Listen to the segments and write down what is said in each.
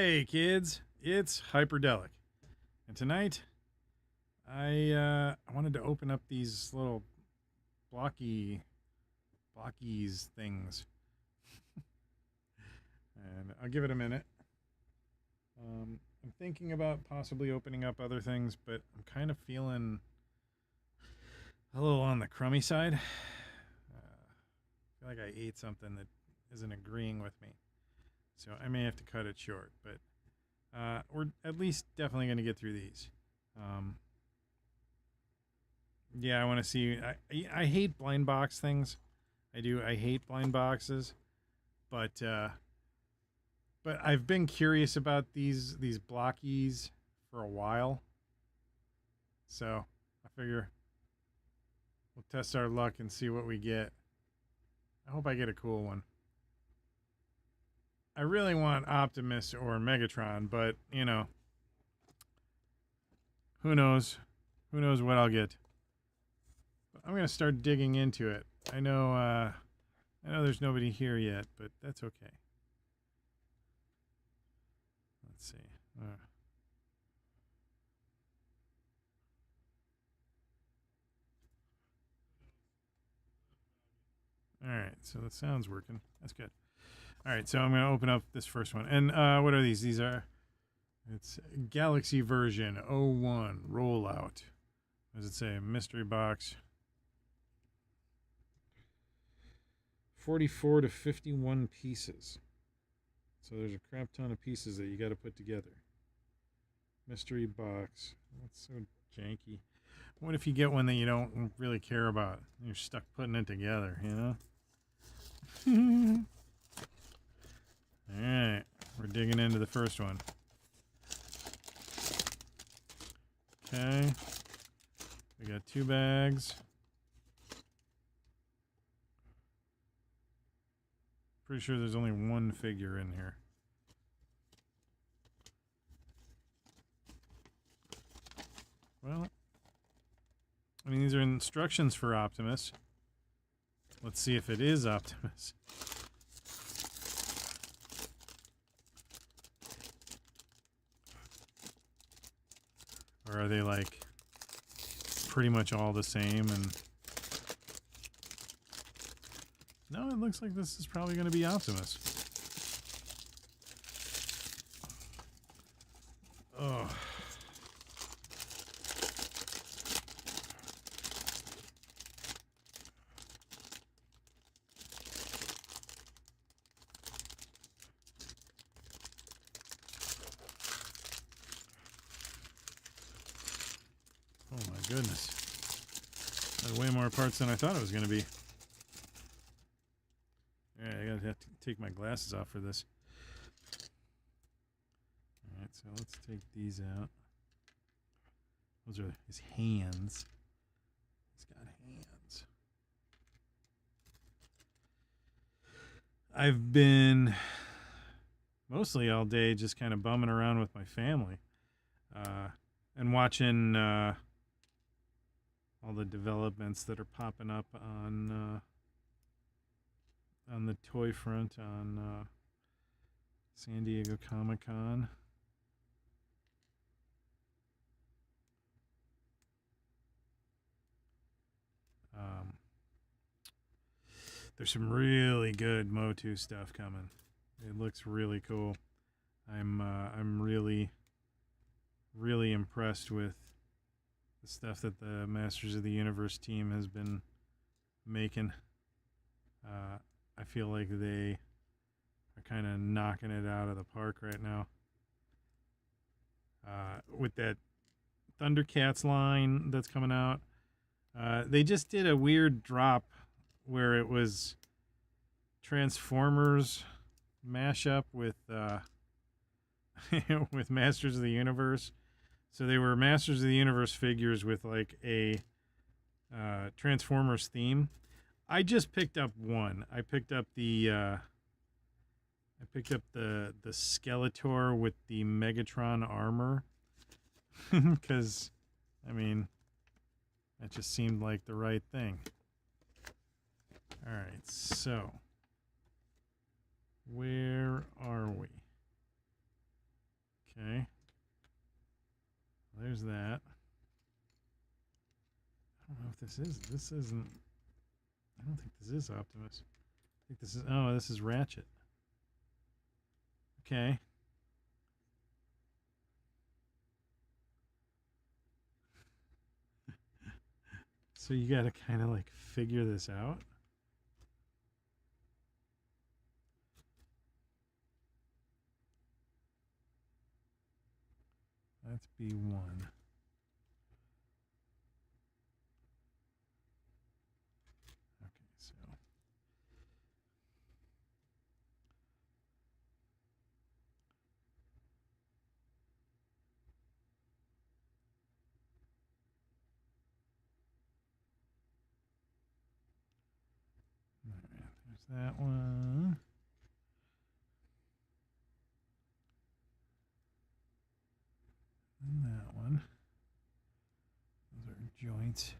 Hey kids, it's Hyperdellic, and tonight I wanted to open up these little Blokees things, and I'll give it a minute. I'm thinking about possibly opening up other things, but I'm kind of feeling a little on the crummy side. I feel like I ate something that isn't agreeing with me, so I may have to cut it short, but we're at least definitely going to get through these. Yeah, I want to see. I hate blind box things. I do. I hate blind boxes, but I've been curious about these Blokees for a while, so I figure we'll test our luck and see what we get. I hope I get a cool one. I really want Optimus or Megatron, but, you know, who knows? Who knows what I'll get? But I'm going to start digging into it. I know there's nobody here yet, but that's okay. Let's see. All right, so the sound's working. That's good. All right, so I'm going to open up this first one. And what are these? These are, it's Galaxy version 01 Roll Out. What does it say? Mystery box. 44 to 51 pieces. So there's a crap ton of pieces that you got to put together. Mystery box. That's so janky. What if you get one that you don't really care about? You're stuck putting it together, you know? Alright, we're digging into the first one. Okay. We got 2 bags. Pretty sure there's only one figure in here. Well, I mean, these are instructions for Optimus. Let's see if it is Optimus. Or are they like pretty much all the same? And no, it looks like this is probably going to be Optimus. Oh. Oh my goodness. There's way more parts than I thought it was going to be. Alright, I gotta have to take my glasses off for this. Alright, so let's take these out. Those are his hands. He's got hands. I've been mostly all day just kind of bumming around with my family. And watching all the developments that are popping up on the toy front on San Diego Comic-Con. There's some really good Motu stuff coming. It looks really cool. I'm really impressed with the stuff that the Masters of the Universe team has been making. I feel like they are kind of knocking it out of the park right now. With that Thundercats line that's coming out. They just did a weird drop where it was Transformers mashup with with Masters of the Universe. So they were Masters of the Universe figures with like a Transformers theme. I just picked up one. I picked up the Skeletor with the Megatron armor because I mean that just seemed like the right thing. All right, so where are we? Okay. There's that. I don't know if this is. This isn't. I don't think this is Optimus. I think this is. Oh, this is Ratchet. Okay. So you got to kind of like figure this out. That's B1. Okay, so. All right, there's that one. And that one. Those are joints.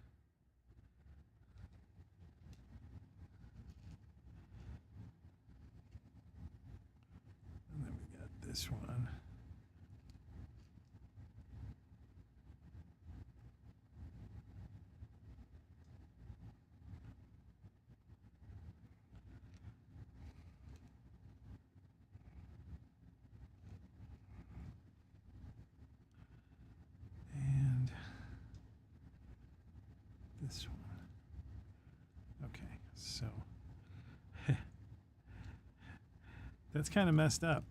And then we got this one. And this one. Okay, so that's kind of messed up.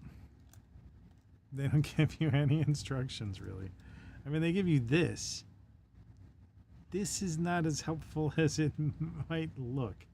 They don't give you any instructions, really. I mean, they give you this. This is not as helpful as it might look.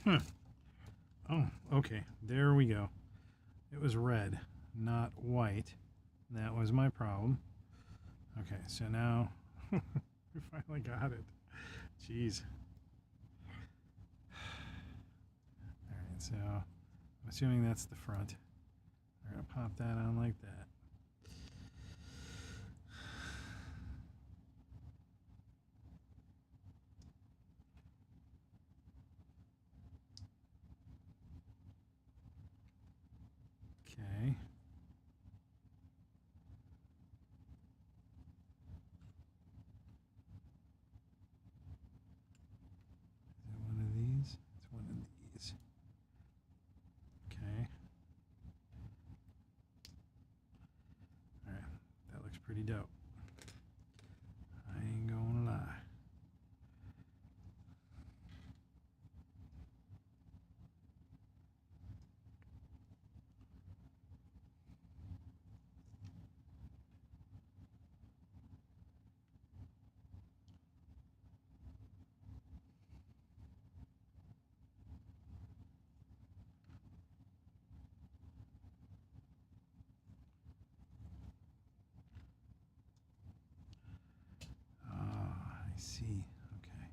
Huh. Oh, okay. There we go. It was red, not white. That was my problem. Okay, so now we finally got it. Jeez. All right, so I'm assuming that's the front. We're going to pop that on like that. Okay. Is it one of these? It's one of these. Okay. All right. That looks pretty dope. I ain't gonna lie. Ah, I see. Okay.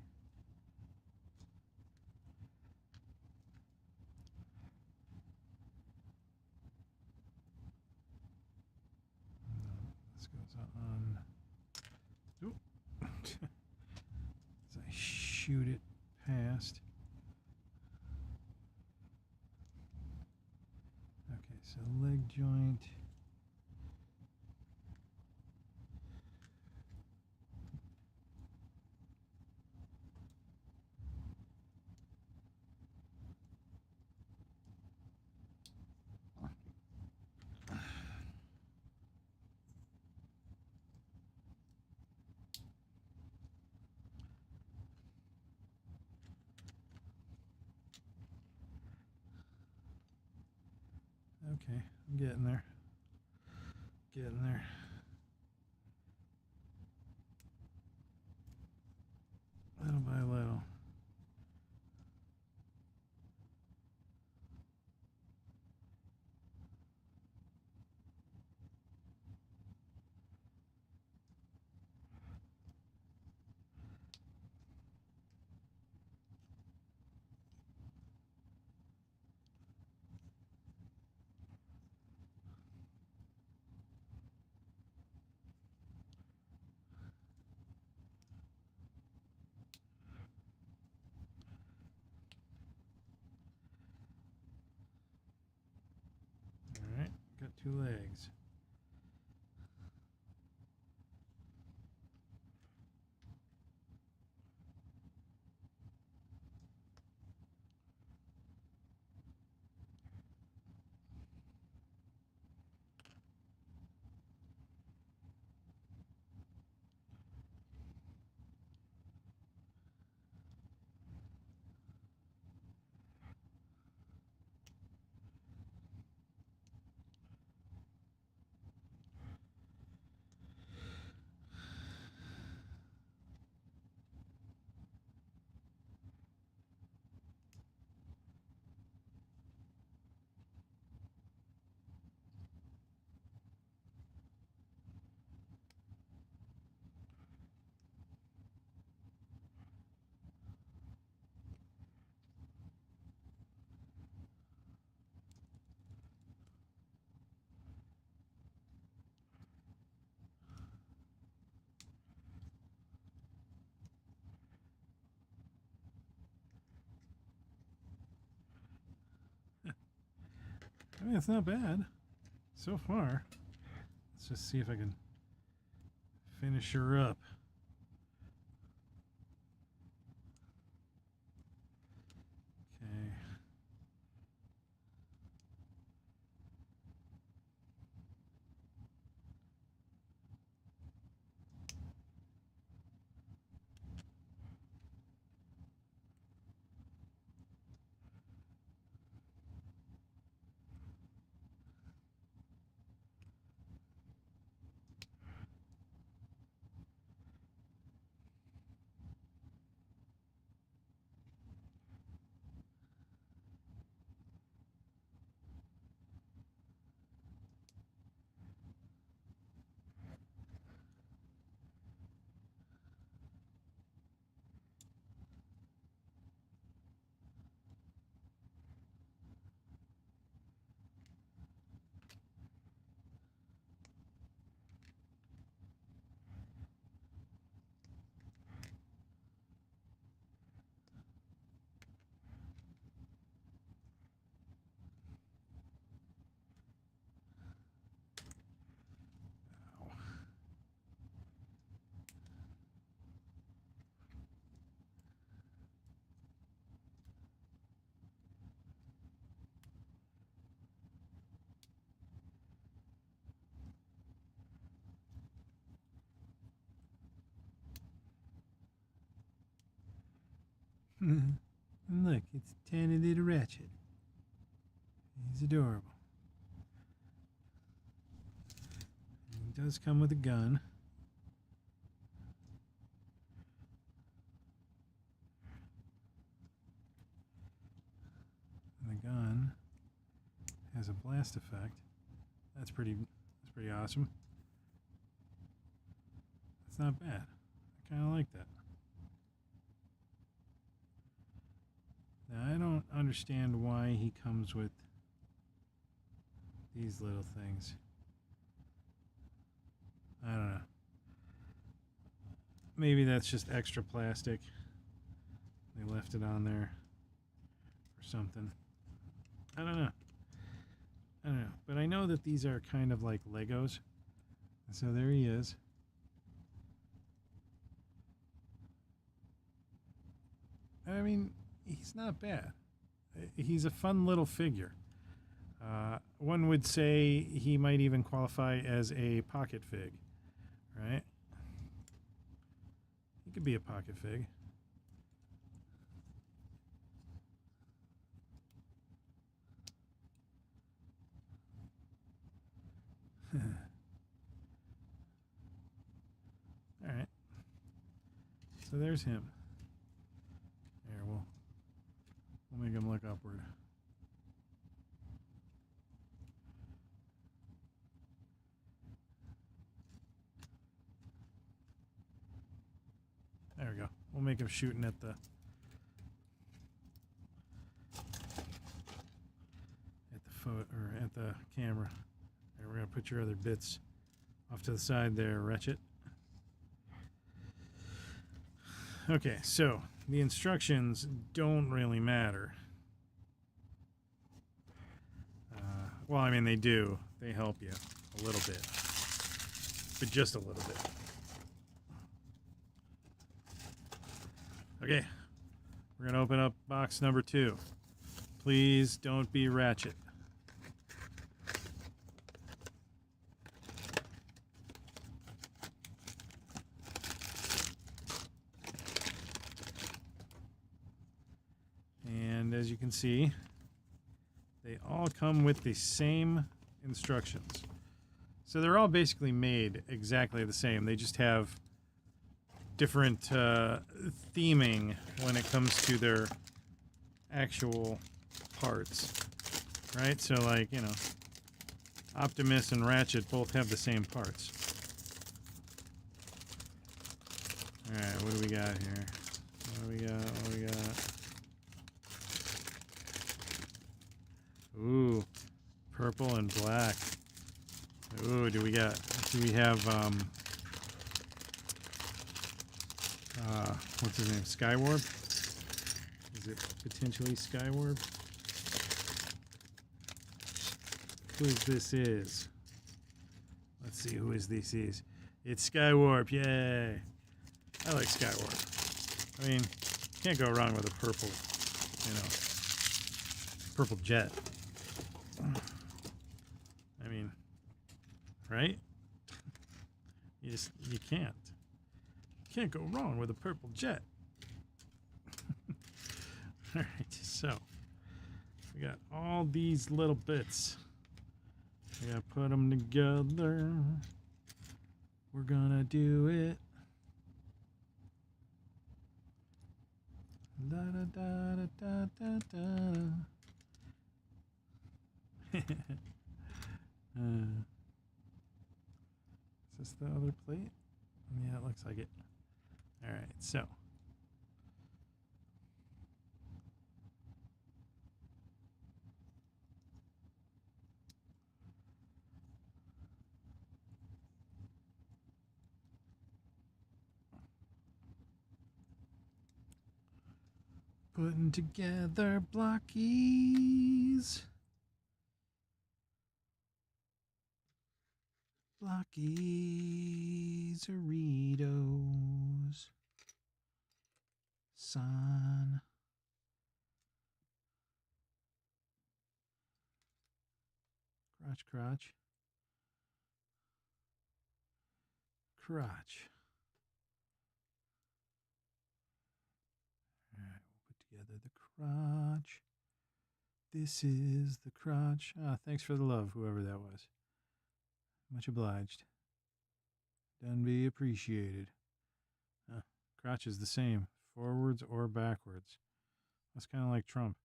This goes on. Oop. As I shoot it past. Okay, so leg joint. Okay, I'm getting there. Getting there. Little by little. All right, got 2 legs. I mean, it's not bad so far. Let's just see if I can finish her up. Okay. And look, it's a tiny little Ratchet. He's adorable. He does come with a gun. And the gun has a blast effect. That's pretty awesome. It's not bad. I kind of like that. Now, I don't understand why he comes with these little things. I don't know. Maybe that's just extra plastic. They left it on there or something. I don't know. But I know that these are kind of like Legos. So there he is. I mean, he's not bad. He's a fun little figure. One would say he might even qualify as a pocket fig, right? He could be a pocket fig. All right. So there's him. There, we'll make him look upward. There we go. We'll make him shooting at the at the camera. There, we're gonna put your other bits off to the side there, Ratchet. Okay, so the instructions don't really matter. Well, I mean, they do. They help you a little bit, but just a little bit. Okay, we're gonna open up box number 2. Please don't be Ratchet. And as you can see, they all come with the same instructions. So they're all basically made exactly the same. They just have different theming when it comes to their actual parts, right? So, like, you know, Optimus and Ratchet both have the same parts. All right, what do we got here? What do we got? Ooh, purple and black. Ooh, do we have what's his name? Skywarp? Is it potentially Skywarp? Who this is? Let's see who this is. It's Skywarp, yay! I like Skywarp. I mean, can't go wrong with a purple, purple jet. I mean, right? You can't. Can't go wrong with a purple jet. All right, so we got all these little bits. We gotta put them together. We're gonna do it. Da da da da da da da. Is this the other plate? Yeah, it looks like it. All right, so putting together Blokees. Blokees Doritos. Son. Crotch, crotch. Crotch. All right, we'll put crotch. This is the crotch. Ah, thanks for the love, whoever that was. Much obliged. Done be appreciated. Crotch is the same, forwards or backwards. That's kind of like Trump.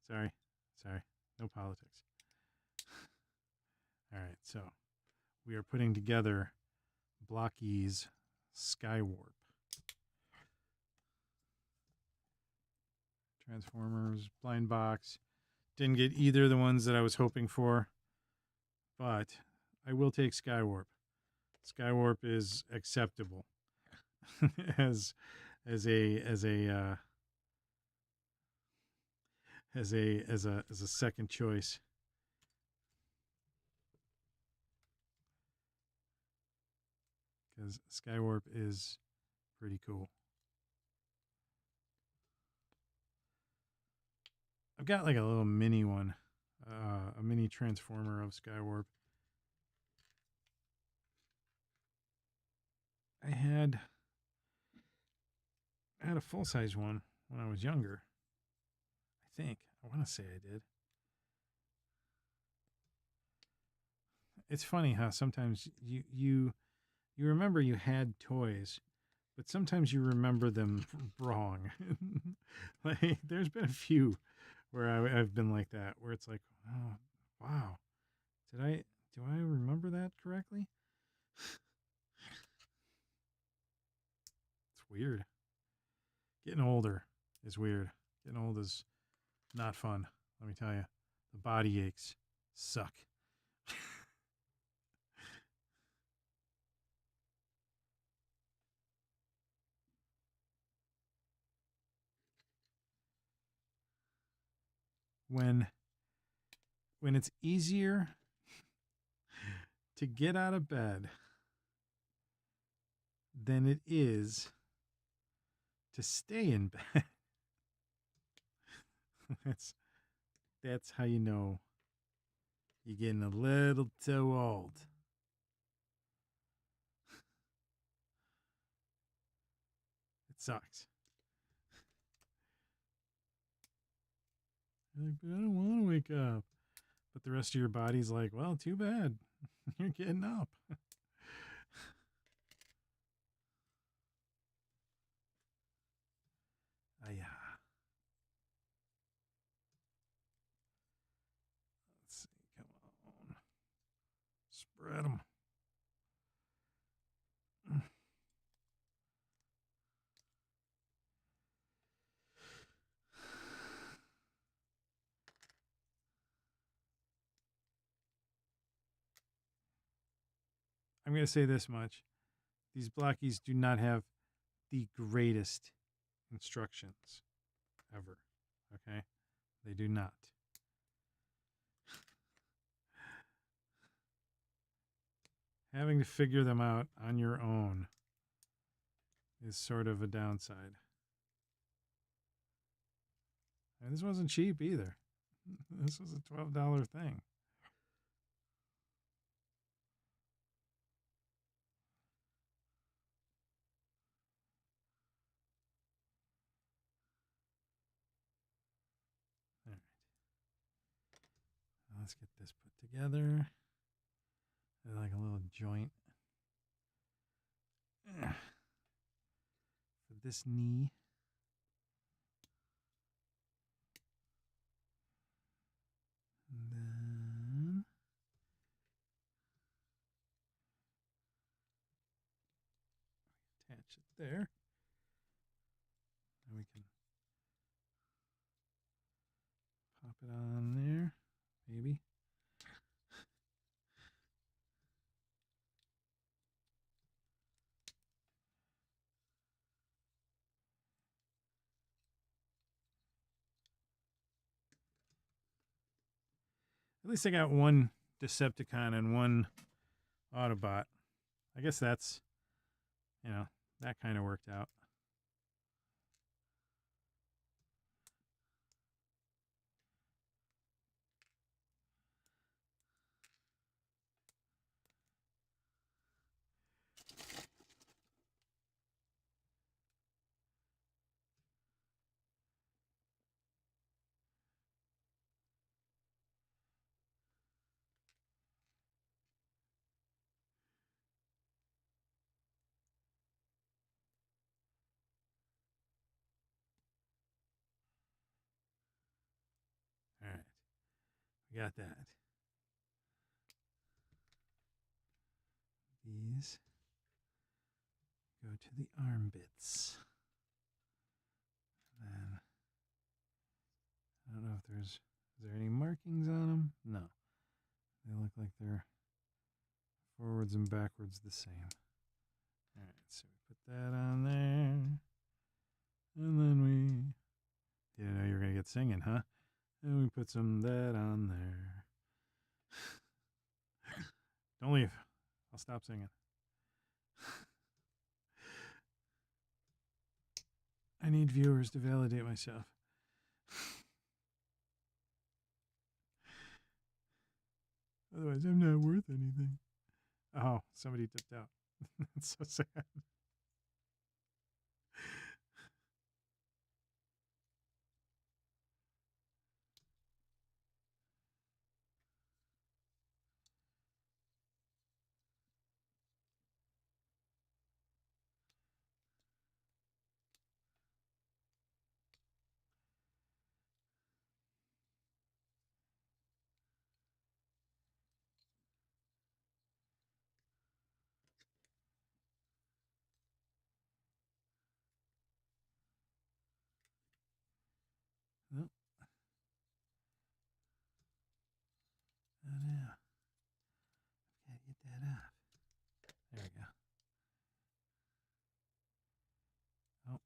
Sorry. No politics. All right, so we are putting together Blokees Skywarp. Transformers, blind box. Didn't get either of the ones that I was hoping for, but I will take Skywarp. Skywarp is acceptable as a second choice. Because Skywarp is pretty cool. I've got like a little mini one, a mini transformer of Skywarp. I had a full-size one when I was younger. I think. I want to say I did. It's funny how sometimes you remember you had toys, but sometimes you remember them wrong. Like, there's been a few where I've been like that, where it's like, oh, wow, do I remember that correctly? It's weird. Getting older is weird. Getting old is not fun, let me tell you. The body aches suck. When it's easier to get out of bed than it is to stay in bed. That's how you know you're getting a little too old. It sucks. You're like, but I don't want to wake up. But the rest of your body's like, well, too bad. You're getting up. Yeah. Let's see. Come on. Spread them. I'm going to say this much. These Blokees do not have the greatest instructions ever. Okay? They do not. Having to figure them out on your own is sort of a downside. And this wasn't cheap either. This was a $12 thing. All right. Let's get this put together. Like a little joint for this knee. And then attach it there. And we can pop it on there, maybe. At least I got one Decepticon and one Autobot. I guess that's, that kind of worked out. We got that. These go to the arm bits. Then I don't know if is there any markings on them? No. They look like they're forwards and backwards the same. All right, so we put that on there. And then we didn't know you were going to get singing, huh? And we put some of that on there. Don't leave. I'll stop singing. I need viewers to validate myself. Otherwise, I'm not worth anything. Oh, somebody dipped out. That's so sad. Oh. Oh, no. Gotta get that off. There we go. Oh.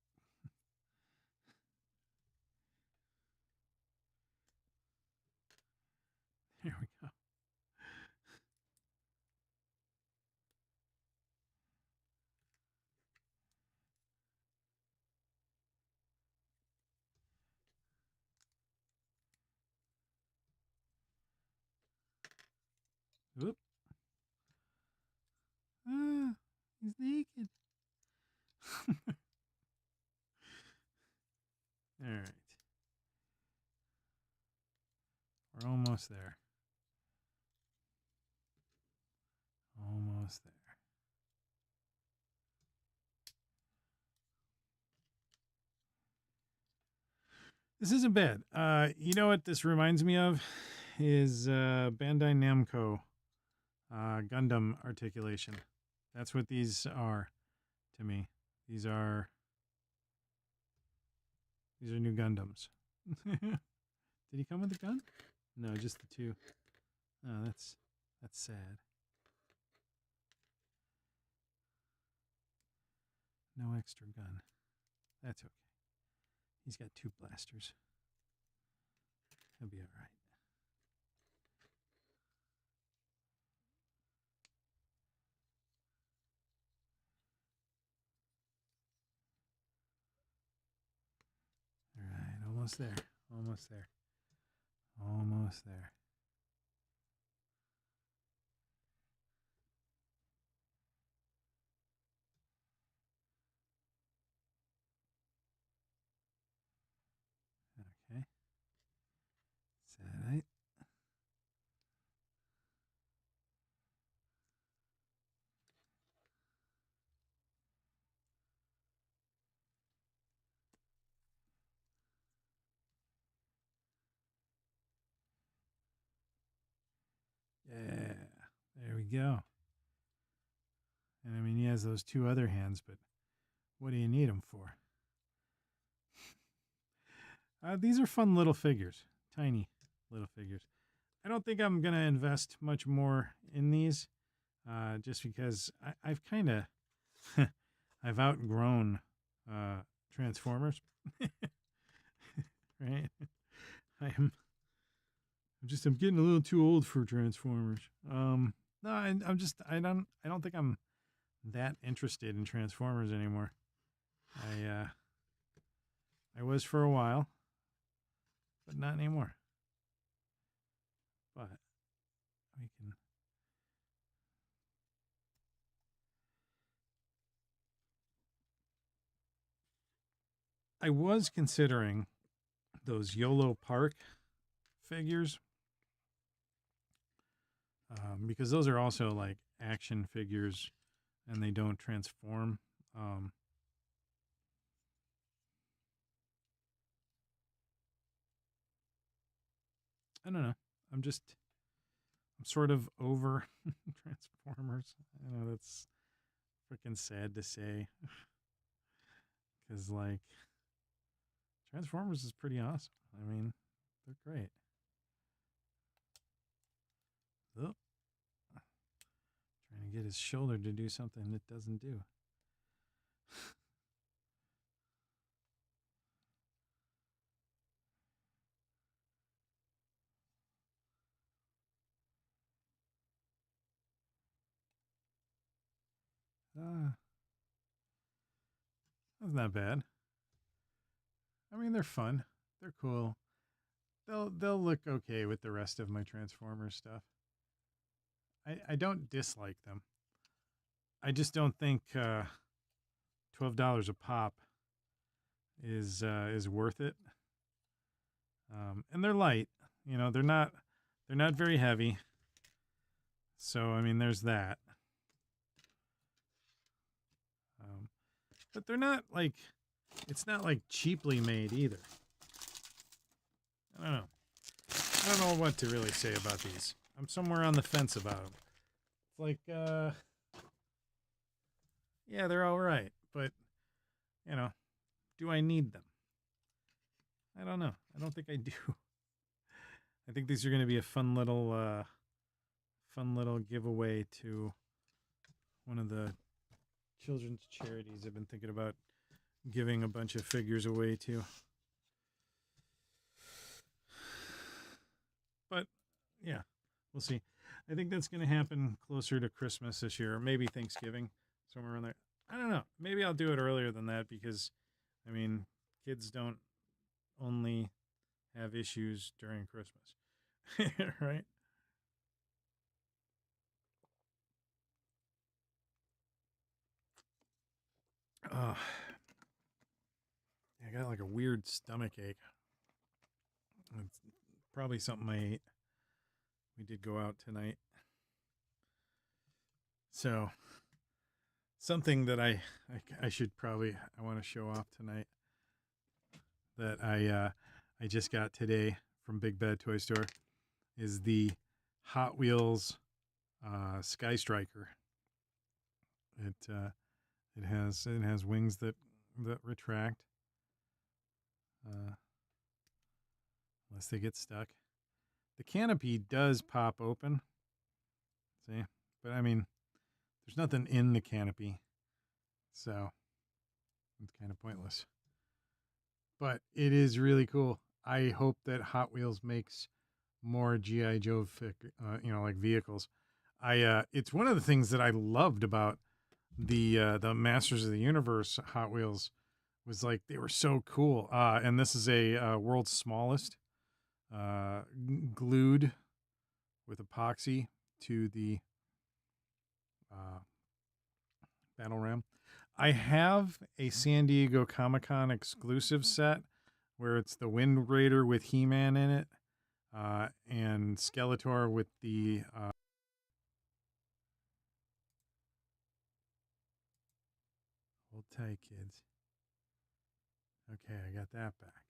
There we go. Whoop. Ah, he's naked. All right. We're almost there. Almost there. This isn't bad. You know what this reminds me of is Bandai Namco Gundam articulation. That's what these are to me. These are new Gundams. Did he come with a gun? No, just the two. Oh, that's sad. No extra gun. That's okay. He's got two blasters. He'll be all right. All right, almost there. Almost there. Almost there. Okay. Is that right? Yeah, there we go. And I mean, he has those two other hands, but what do you need them for? These are fun little figures, tiny little figures. I don't think I'm going to invest much more in these, just because I've kind of, I've outgrown Transformers, right? I'm getting a little too old for Transformers. No, I don't think I'm that interested in Transformers anymore. I was for a while, but not anymore. But we can. I was considering those YOLO Park figures, because those are also like action figures and they don't transform. I don't know. I'm sort of over Transformers. I know that's freaking sad to say. Because, like, Transformers is pretty awesome. I mean, they're great. Oh, trying to get his shoulder to do something it doesn't do. That's not bad. I mean, they're fun. They're cool. They'll look okay with the rest of my Transformers stuff. I don't dislike them. I just don't think $12 a pop is worth it. And they're light. You know, they're not very heavy. So I mean, there's that. But they're not like, it's not like cheaply made either. I don't know. I don't know what to really say about these. I'm somewhere on the fence about them. It's like, yeah, they're all right, but, you know, do I need them? I don't know. I don't think I do. I think these are going to be a fun little giveaway to one of the children's charities I've been thinking about giving a bunch of figures away to. But yeah, we'll see. I think that's going to happen closer to Christmas this year, or maybe Thanksgiving, somewhere around there. I don't know. Maybe I'll do it earlier than that because, I mean, kids don't only have issues during Christmas, right? Oh, I got like a weird stomach ache. It's probably something I ate. We did go out tonight. So, something that I should probably, I want to show off tonight that I just got today from Big Bad Toy Store is the Hot Wheels Sky Striker. It has wings that retract unless they get stuck. The canopy does pop open. See, but I mean, there's nothing in the canopy, so it's kind of pointless. But it is really cool. I hope that Hot Wheels makes more G.I. Joe, like vehicles. It's one of the things that I loved about the Masters of the Universe Hot Wheels was like they were so cool. And this is a world's smallest, glued with epoxy to the battle ram. I have a San Diego Comic-Con exclusive set where it's the Wind Raider with He-Man in it, and Skeletor with the hold tight, kids. Okay, I got that back.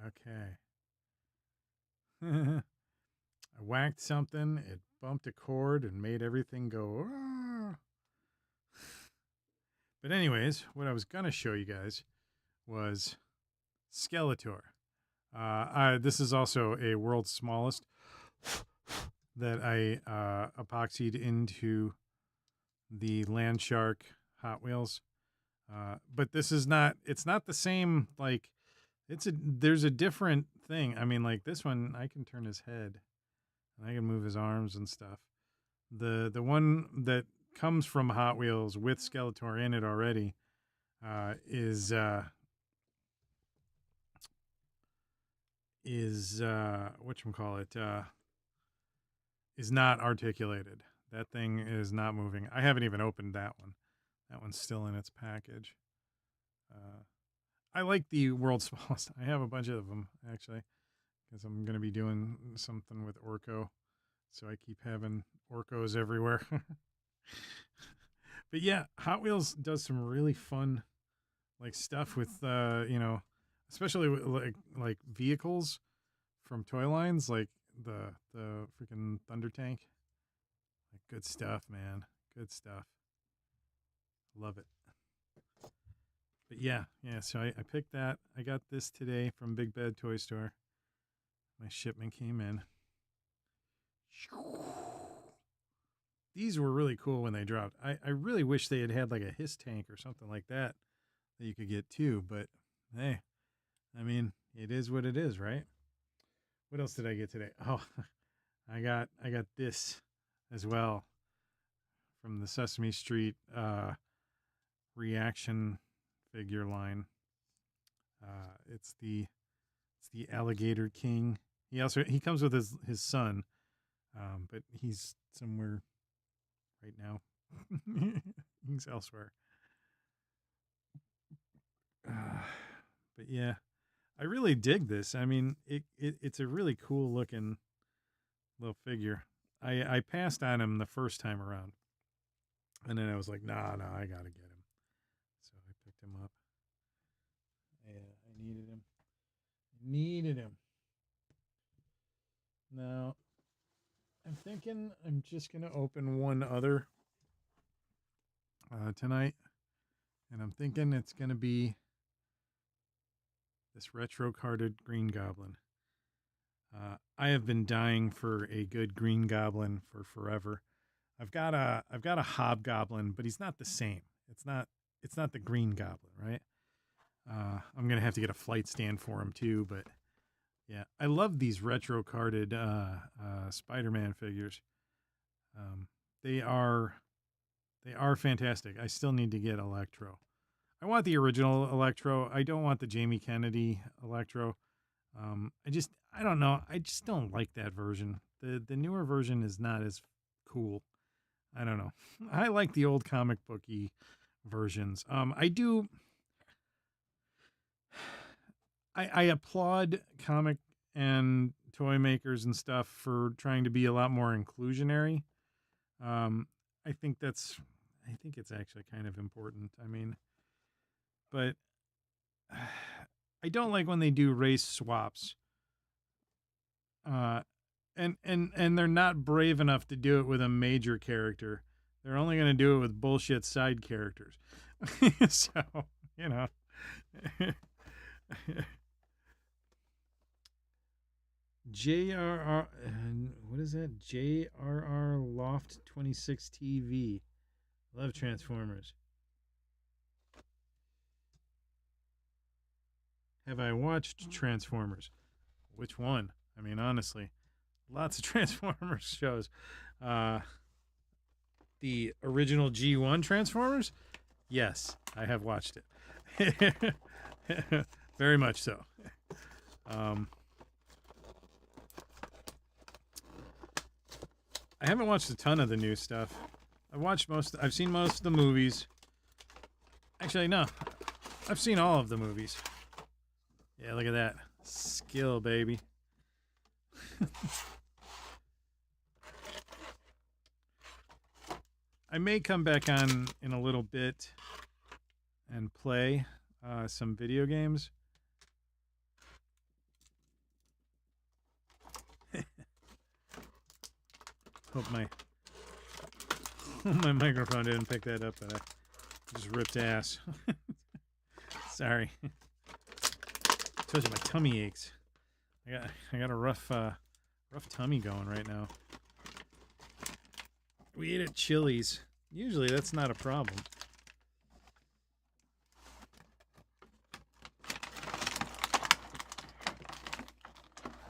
Okay. I whacked something, it bumped a cord and made everything go. Aah! But anyways, what I was going to show you guys was Skeletor. This is also a world's smallest that I epoxied into the Landshark Hot Wheels. But this is not, it's not the same, like, there's a different thing. I mean, like this one, I can turn his head and I can move his arms and stuff. The one that comes from Hot Wheels with Skeletor in it already is whatchamacallit, is not articulated. That thing is not moving. I haven't even opened that one. That one's still in its package. I like the world's smallest. I have a bunch of them, actually, because I'm going to be doing something with Orko. So I keep having Orkos everywhere. But But yeah, Hot Wheels does some really fun like stuff with especially with, like vehicles from toy lines, like the freaking Thunder Tank. Like, good stuff, man. Good stuff. Love it. But yeah. So I picked that. I got this today from Big Bad Toy Store. My shipment came in. These were really cool when they dropped. I really wish they had like a hiss tank or something like that you could get too. But hey, I mean, it is what it is, right? What else did I get today? Oh, I got this as well from the Sesame Street reaction figure line. It's the Alligator King. He comes with his son, but he's somewhere right now. He's elsewhere. But yeah, I really dig this. I mean, it's a really cool looking little figure. I passed on him the first time around, and then I was like, nah, I gotta get him. So I picked him up. Yeah, I needed him. Now, I'm thinking I'm just gonna open one other tonight, and I'm thinking it's gonna be this retro carded Green Goblin. I have been dying for a good Green Goblin for forever. I've got a Hobgoblin, but he's not the same. It's not the Green Goblin, right? I'm gonna have to get a flight stand for him too. But yeah, I love these retro carded Spider-Man figures. They are fantastic. I still need to get Electro. I want the original Electro. I don't want the Jamie Kennedy Electro. I don't know. I just don't like that version. The newer version is not as cool. I don't know. I like the old comic booky versions. I applaud comic and toy makers and stuff for trying to be a lot more inclusionary. I think it's actually kind of important. I mean, but I don't like when they do race swaps. And they're not brave enough to do it with a major character. They're only going to do it with bullshit side characters. So, you know. JRR, what is that? JRR Loft 26 TV. Love Transformers. Have I watched Transformers? Which one? I mean, honestly, lots of Transformers shows. The original G1 Transformers? Yes, I have watched it. Very much so. I haven't watched a ton of the new stuff. I've seen most of the movies. Actually, no. I've seen all of the movies. Yeah, look at that. Skill, baby. I may come back on in a little bit and play some video games. Hope my microphone didn't pick that up, but I just ripped ass. Sorry. I told you my tummy aches. I got a rough tummy going right now. We ate at Chili's. Usually that's not a problem.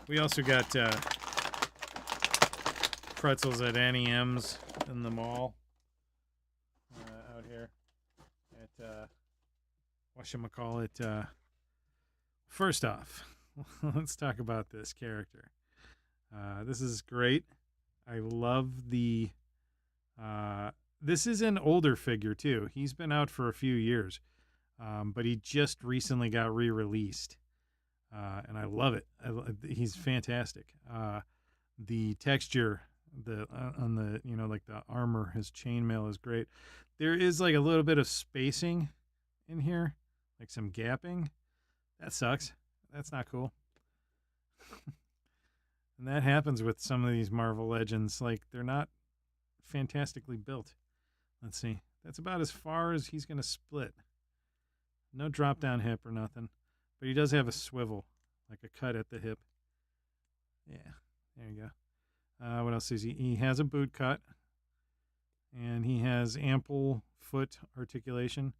We also got pretzels at Annie M's in the mall out here at whatchamacallit. First off, let's talk about this character. This is great. I love the this is an older figure too. He's been out for a few years, but he just recently got re-released, and I love it. He's fantastic. The texture the on the like the armor. His chainmail is great. There is like a little bit of spacing in here, like some gapping. That sucks. That's not cool. And that happens with some of these Marvel Legends. Like, they're not fantastically built. Let's see. That's about as far as he's going to split. No drop down hip or nothing. But he does have a swivel, like a cut at the hip. Yeah, there you go. What else is he? He has a boot cut. And he has ample foot articulation.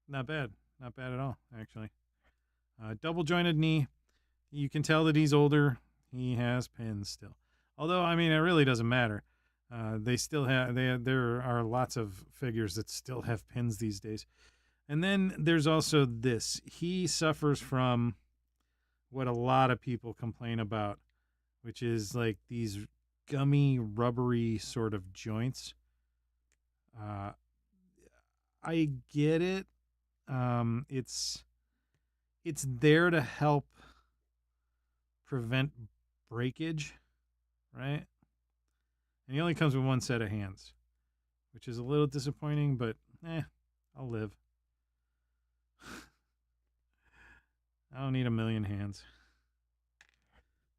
Not bad. Not bad at all, actually. Double jointed knee. You can tell that he's older. He has pins still. Although, I mean, it really doesn't matter. They still have, there are lots of figures that still have pins these days. And then there's also this. He suffers from what a lot of people complain about, which is like these gummy, rubbery sort of joints. I get it. It's there to help prevent breakage, right? And he only comes with one set of hands, which is a little disappointing, but I'll live. I don't need a million hands.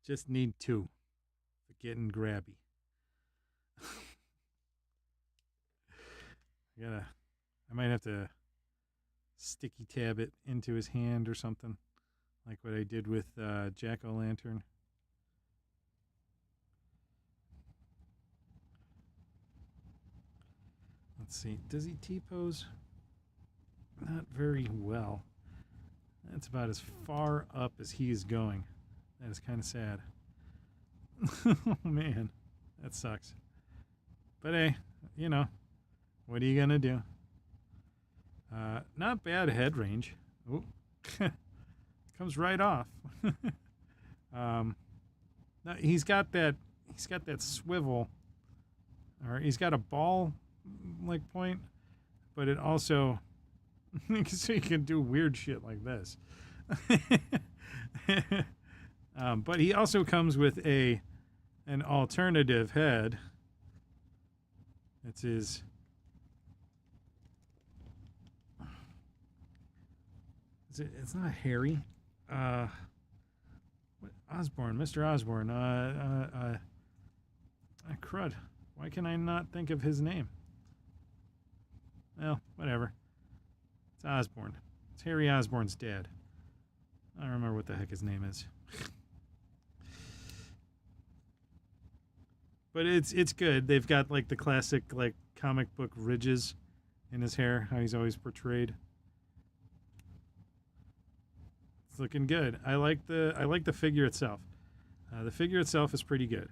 Just need 2 for getting grabby. I might have to sticky tab it into his hand or something, like what I did with Jack-o'-lantern. Let's see. Does he T-pose? Not very well. That's about as far up as he is going. That is kind of sad. Oh, man. That sucks. But hey, what are you going to do? Not bad head range. Oh, comes right off. Now he's got that swivel, or he's got a ball like point, but it also so you can do weird shit like this. But he also comes with an alternative head. It's his. It's not Harry. Osborn, Mr. Osborn. Crud. Why can I not think of his name? Well, whatever. It's Osborn. It's Harry Osborn's dad. I don't remember what the heck his name is. But it's good. They've got like the classic like comic book ridges in his hair, how he's always portrayed. It's looking good. I like the figure itself. The figure itself is pretty good.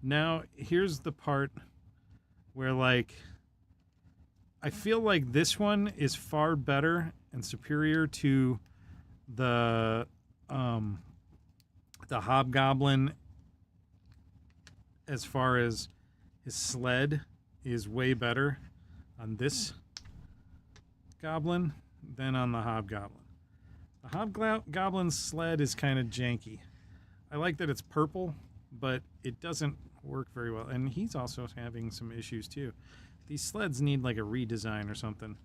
Now, here's the part where like I feel like this one is far better and superior to the Hobgoblin, as far as his sled is way better on this goblin than on the Hobgoblin. The Hobgoblin's sled is kind of janky. I like that it's purple, but it doesn't work very well. And he's also having some issues too. These sleds need like a redesign or something.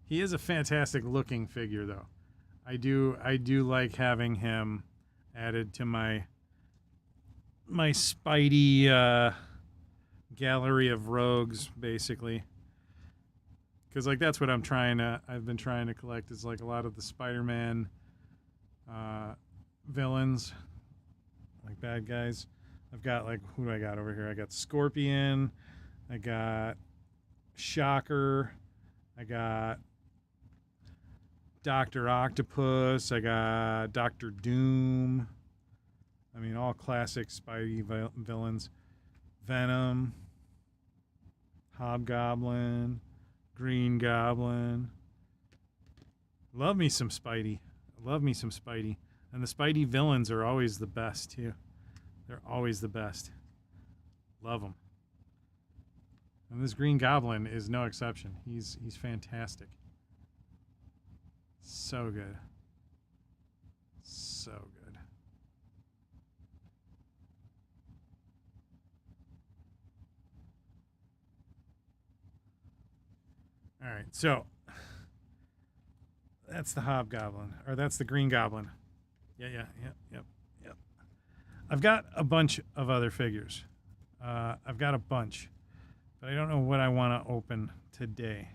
He is a fantastic looking figure though. I do like having him added to my Spidey gallery of rogues, basically. Because like that's what I've been trying to collect, is like a lot of the Spider-Man villains, like bad guys. I've got like, who do I got over here? I got Scorpion, I got Shocker, I got Dr. Octopus, I got Dr. Doom. I mean, all classic Spidey villains. Venom, Hobgoblin, Green Goblin. Love me some Spidey. And the Spidey villains are always the best, too. They're always the best. Love them. And this Green Goblin is no exception. He's fantastic. So good. so good. All right, so that's the Hobgoblin, or that's the Green Goblin. Yep. I've got a bunch of other figures. I've got a bunch, but I don't know what I want to open today.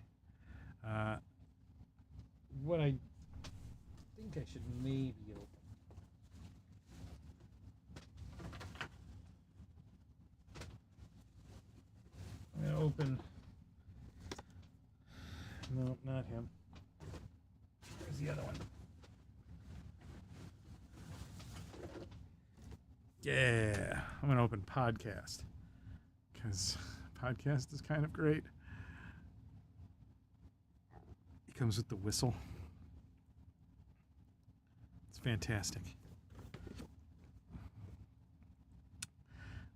What I think I should maybe open. I'm going to open. No, not him. Where's the other one? Yeah, I'm going to open Podcast, because Podcast is kind of great. He comes with the whistle. It's fantastic.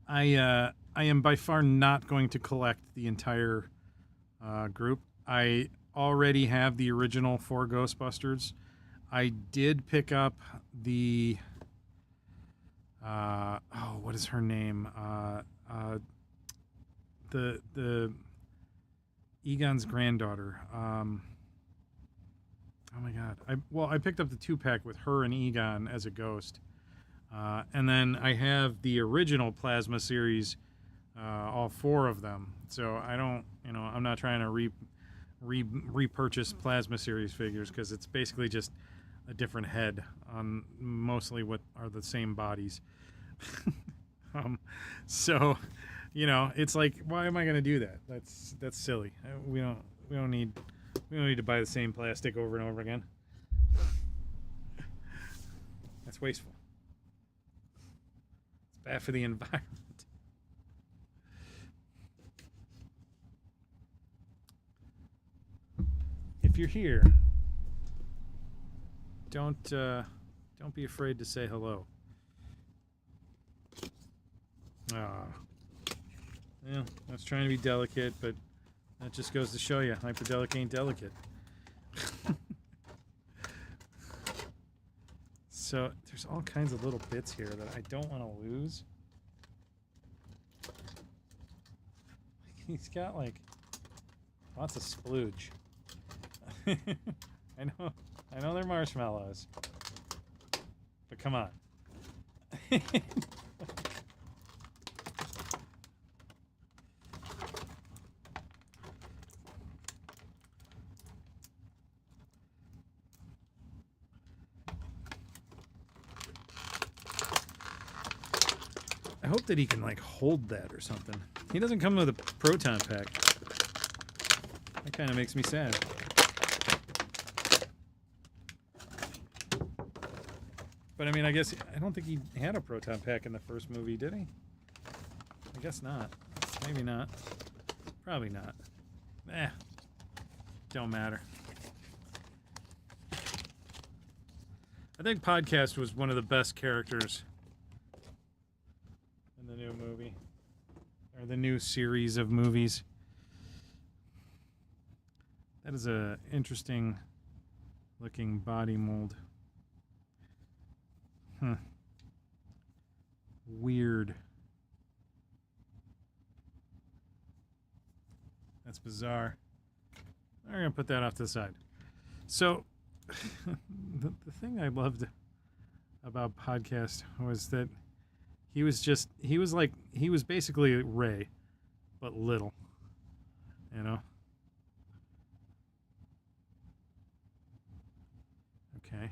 I am by far not going to collect the entire group. I already have the original 4 Ghostbusters. I did pick up the what is her name? The Egon's granddaughter. Oh my God! I picked up the 2-pack with her and Egon as a ghost, and then I have the original Plasma series, all 4 of them. So I don't, I'm not trying to repurchase Plasma series figures, because it's basically just a different head on mostly what are the same bodies. So, it's like, why am I going to do that? That's silly. We don't need to buy the same plastic over and over again. That's wasteful. It's bad for the environment. If you're here, don't be afraid to say hello. Yeah, I was trying to be delicate, but that just goes to show you, Hyperdellic ain't delicate. So there's all kinds of little bits here that I don't want to lose. He's got like lots of splooge. I know they're marshmallows, but come on. I hope that he can like hold that or something. He doesn't come with a proton pack. That kind of makes me sad. But I mean, I don't think he had a proton pack in the first movie, did he? I guess not. Maybe not. Probably not. Don't matter. I think Podcast was one of the best characters in the new movie, or the new series of movies. That is a interesting looking body mold. Weird. That's bizarre. I'm going to put that off to the side. So, the thing I loved about Podcast was that he was basically Ray, but little. Okay.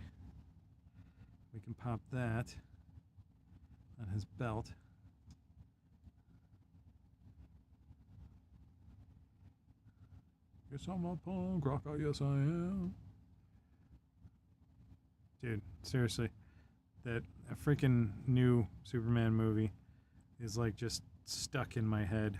We can pop that on his belt. Guess I'm a punk rocker, yes I am. Dude, seriously, that a freaking new Superman movie is like just stuck in my head.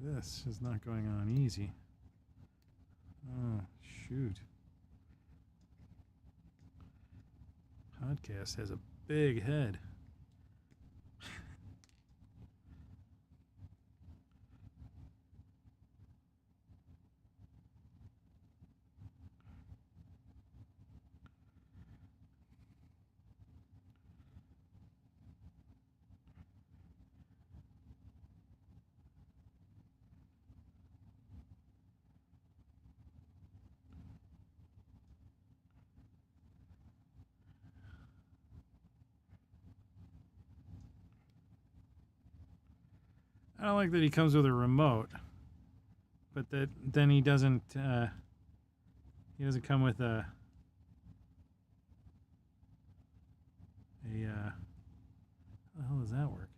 This is not going on easy. Oh, shoot. podcast has a big head. I don't like that he comes with a remote, but that then he doesn't come with a how the hell does that work?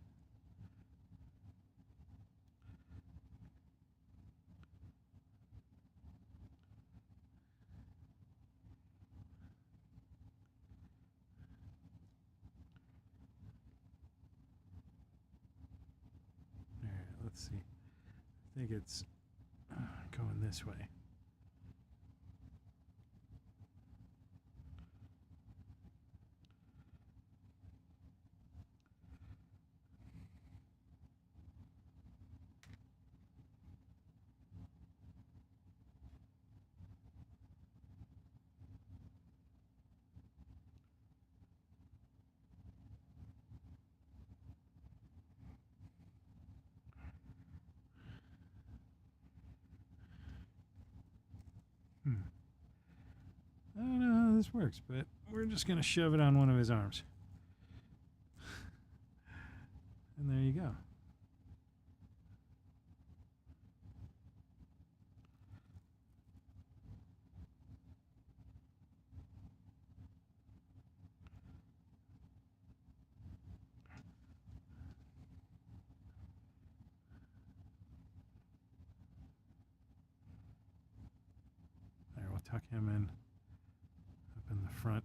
All right, let's see. I think it's going this way. I don't know how this works, but we're just going to shove it on one of his arms. And there you go. There, we'll tuck him in up in the front.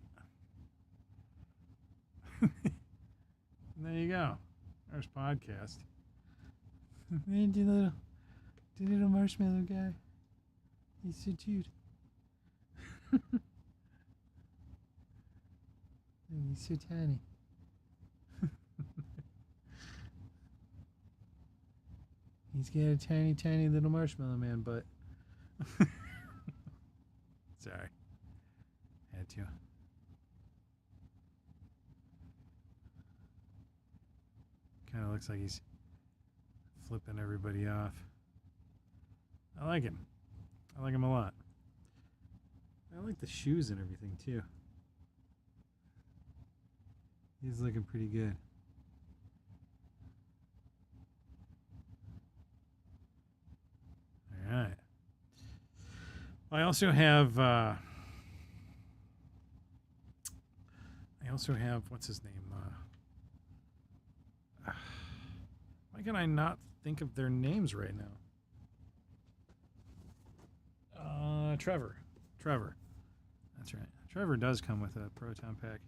And there you go. There's podcast. Man, the little marshmallow guy. He's so cute. He's so tiny. He's got a tiny, tiny little marshmallow man butt. Sorry. Had to. Kind of looks like he's flipping everybody off. I like him. I like him a lot. I like the shoes and everything too. He's looking pretty good. All right. I also have what's his name? Why can I not think of their names right now? Trevor. That's right. Trevor does come with a proton pack.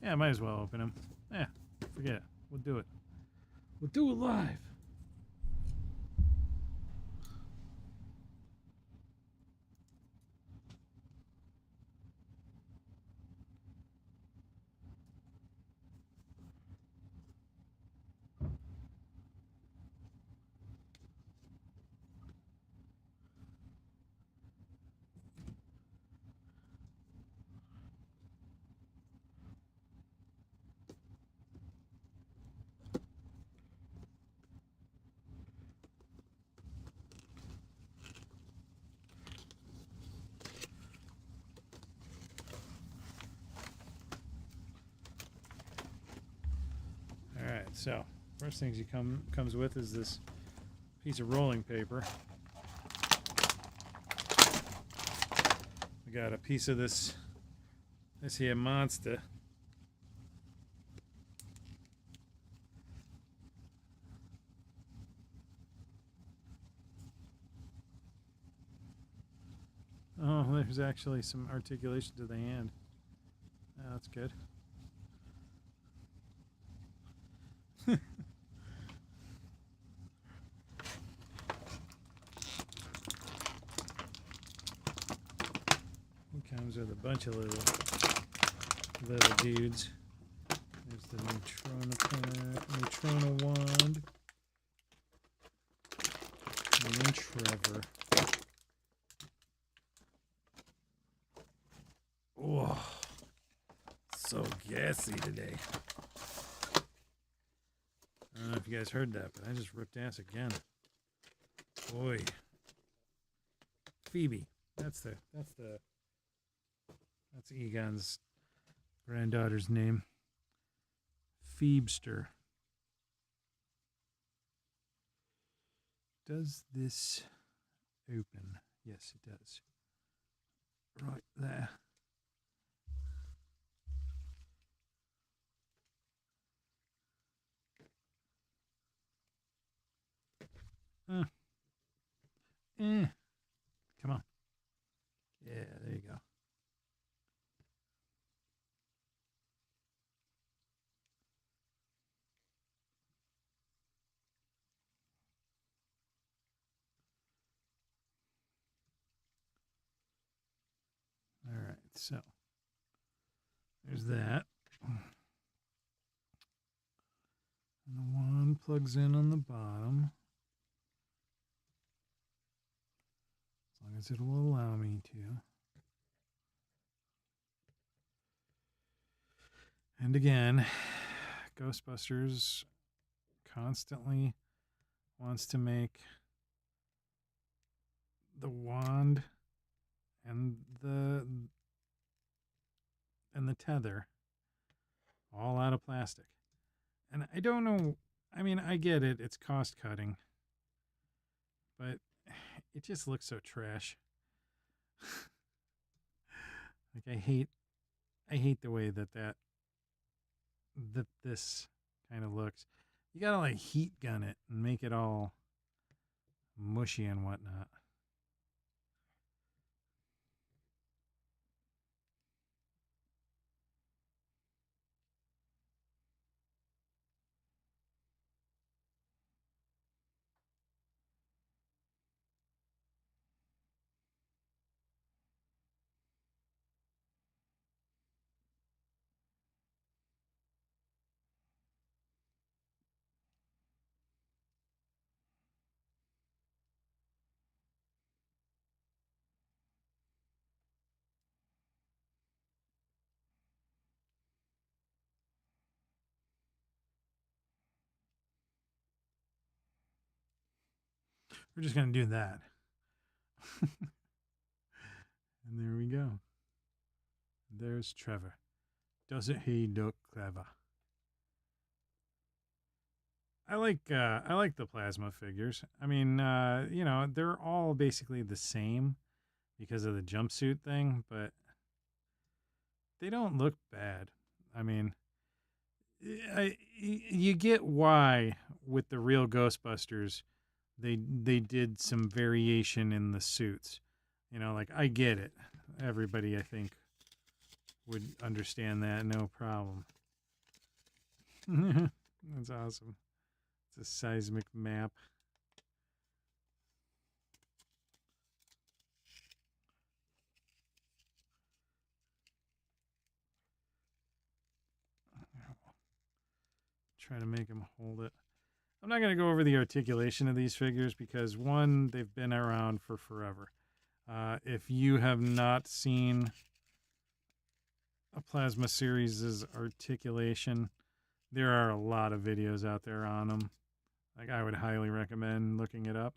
Yeah, might as well open him. Yeah, forget it. We'll do it. We'll do it live. So, first things he comes with is this piece of rolling paper. We got a piece of this here monster. Oh, there's actually some articulation to the hand. Oh, that's good. Comes with a bunch of little dudes. There's the Neutrona pack, Neutrona wand, and then Trevor. Oh, so gassy today. I don't know if you guys heard that, but I just ripped ass again. Boy. Phoebe. That's Egon's granddaughter's name. Phoebster. Does this open? Yes, it does. Right there. Come on. Yeah, there you go. All right, so there's that. And the wand plugs in on the bottom. As long as it will allow me to. And again, Ghostbusters constantly wants to make the wand and the tether all out of plastic. And I don't know, I mean, I get it, it's cost cutting, but it just looks so trash. Like I hate the way that this kind of looks. You gotta like heat gun it and make it all mushy and whatnot. We're just going to do that. And there we go. There's Trevor. Doesn't he look clever? I like the plasma figures. I mean, you know, they're all basically the same because of the jumpsuit thing, but they don't look bad. I mean, you get why with the real Ghostbusters they did some variation in the suits. You know, like I get it. Everybody I think would understand that no problem. That's awesome. It's a seismic map. Try to make him hold it. I'm not going to go over the articulation of these figures because, one, they've been around for forever. If you have not seen a Plasma Series' articulation, there are a lot of videos out there on them. Like, I would highly recommend looking it up.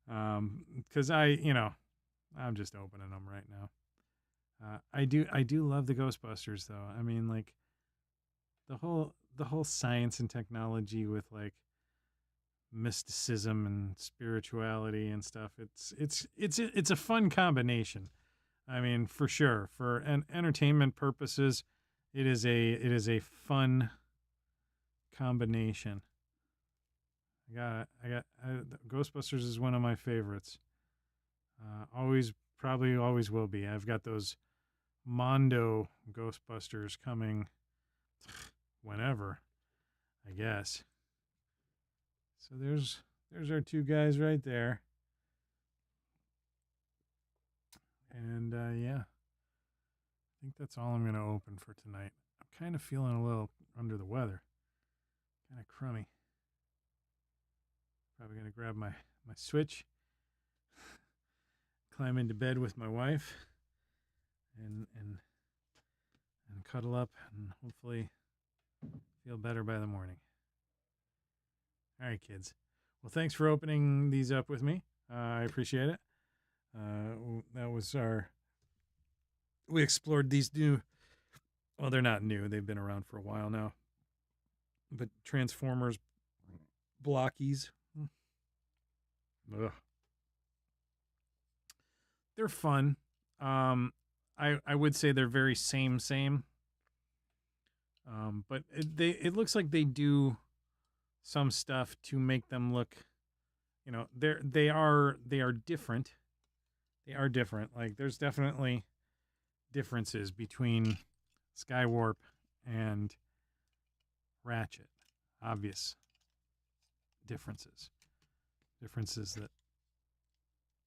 Because I'm just opening them right now. I do love the Ghostbusters, though. I mean, like, the whole science and technology with like mysticism and spirituality and stuff. It's a fun combination. I mean, for sure, for entertainment purposes, it is a fun combination. Ghostbusters is one of my favorites. Probably always will be. I've got those Mondo Ghostbusters coming whenever, I guess. So there's our two guys right there. And yeah, I think that's all I'm going to open for tonight. I'm kind of feeling a little under the weather, kind of crummy. Probably going to grab my Switch, climb into bed with my wife, and cuddle up and hopefully feel better by the morning. All right, kids. Well, thanks for opening these up with me. I appreciate it. That was we explored these new, well, they're not new. They've been around for a while now. But Transformers Blokees. Ugh. They're fun. I would say they're very same. But it looks like they do some stuff to make them look, they are different. They are different. Like there's definitely differences between Skywarp and Ratchet. Obvious differences. Differences that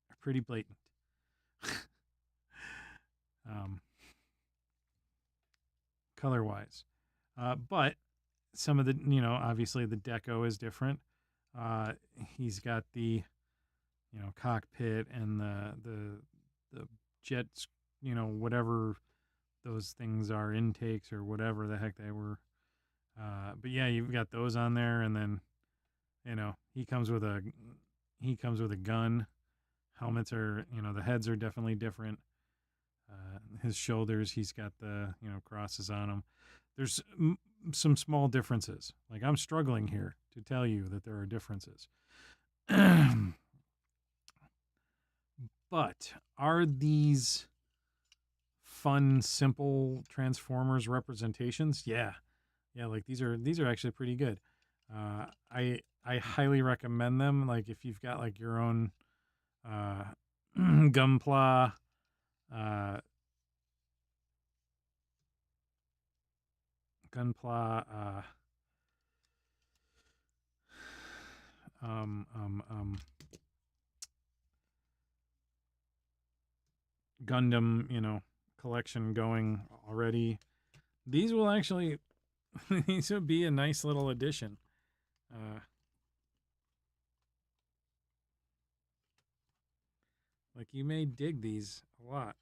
are pretty blatant. Color-wise. But some of the, obviously the deco is different. He's got the, cockpit and the jets, whatever those things are, intakes or whatever the heck they were. But yeah, you've got those on there, and then, he comes with a gun. Helmets are, the heads are definitely different. His shoulders, he's got the, crosses on them. There's some small differences. Like I'm struggling here to tell you that there are differences. But are these fun, simple Transformers representations? Yeah. Like these are actually pretty good. I highly recommend them. Like if you've got like your own Gunpla, Gundam, collection going already. These will actually, these would be a nice little addition. Like you may dig these a lot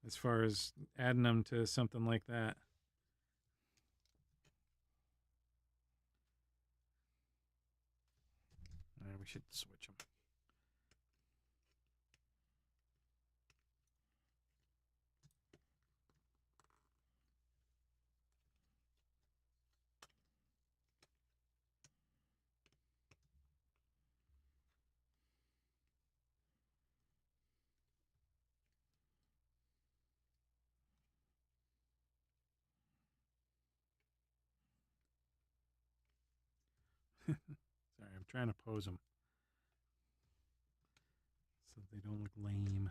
as far as adding them to something like that. We should switch them. Sorry, I'm trying to pose them so they don't look lame.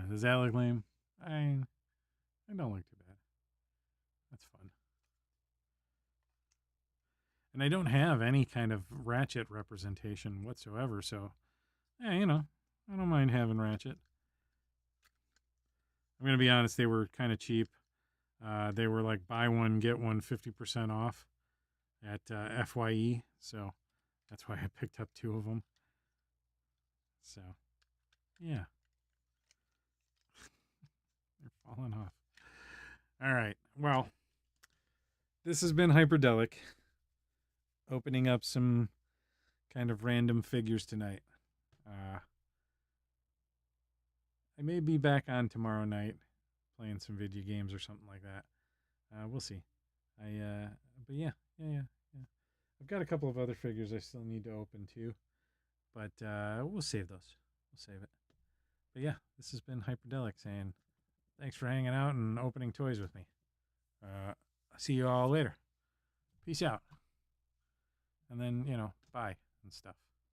Does that look lame? I don't look too bad. That's fun. And I don't have any kind of Ratchet representation whatsoever, so yeah, I don't mind having Ratchet. I'm going to be honest, they were kind of cheap. They were like buy one, get one 50% off at FYE, so that's why I picked up 2 of them. So, yeah. They're falling off. All right. Well, this has been Hyperdellic, opening up some kind of random figures tonight. I may be back on tomorrow night playing some video games or something like that. We'll see. But yeah. I've got a couple of other figures I still need to open too, but we'll save those. We'll save it. But yeah, this has been Hyperdellic saying thanks for hanging out and opening toys with me. I'll see you all later. Peace out. And then, bye and stuff.